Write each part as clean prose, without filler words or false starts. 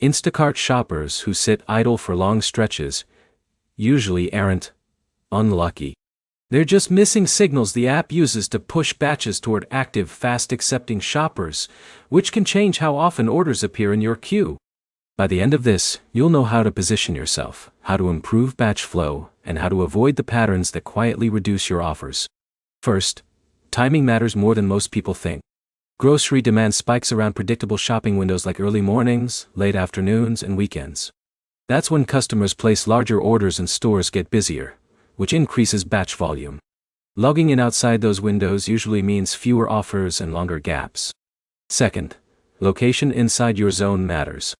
Instacart shoppers who sit idle for long stretches usually aren't unlucky. They're just missing signals the app uses to push batches toward active, fast-accepting shoppers, which can change how often orders appear in your queue. By the end of this, you'll know how to position yourself, how to improve batch flow, and how to avoid the patterns that quietly reduce your offers. First, timing matters more than most people think. Grocery demand spikes around predictable shopping windows like early mornings, late afternoons, and weekends. That's when customers place larger orders and stores get busier, which increases batch volume. Logging in outside those windows usually means fewer offers and longer gaps. Second, location inside your zone matters.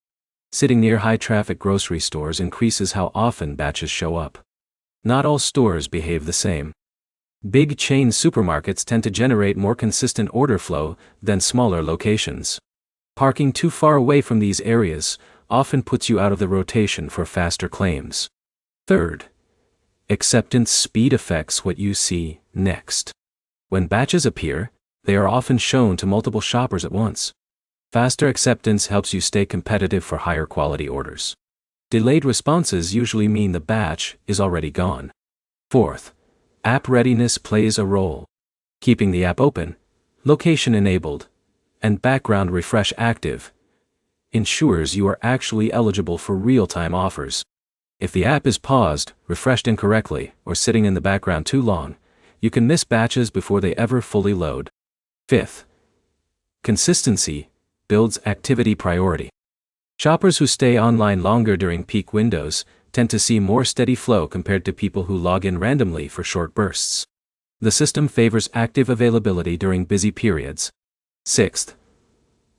Sitting near high-traffic grocery stores increases how often batches show up. Not all stores behave the same. Big chain supermarkets tend to generate more consistent order flow than smaller locations. Parking too far away from these areas often puts you out of the rotation for faster claims. Third, acceptance speed affects what you see next. When batches appear, they are often shown to multiple shoppers at once. Faster acceptance helps you stay competitive for higher quality orders. Delayed responses usually mean the batch is already gone. Fourth, app readiness plays a role. Keeping the app open, location enabled, and background refresh active ensures you are actually eligible for real-time offers. If the app is paused, refreshed incorrectly, or sitting in the background too long, you can miss batches before they ever fully load. Fifth, consistency builds activity priority. Shoppers who stay online longer during peak windows tend to see more steady flow compared to people who log in randomly for short bursts. The system favors active availability during busy periods. Sixth,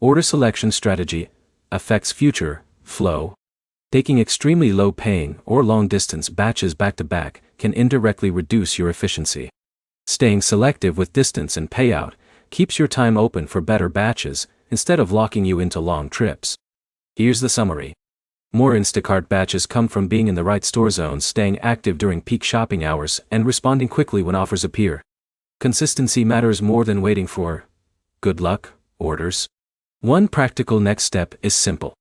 order selection strategy affects future flow. Taking extremely low-paying or long-distance batches back-to-back can indirectly reduce your efficiency. Staying selective with distance and payout keeps your time open for better batches instead of locking you into long trips. Here's the summary. More Instacart batches come from being in the right store zones, staying active during peak shopping hours, and responding quickly when offers appear. Consistency matters more than waiting for good luck orders. One practical next step is simple.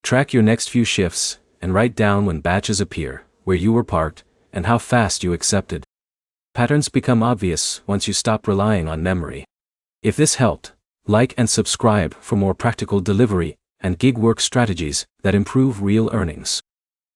Track your next few shifts and write down when batches appear, where you were parked, and how fast you accepted. Patterns become obvious once you stop relying on memory. If this helped, like and subscribe for more practical delivery and gig work strategies that improve real earnings.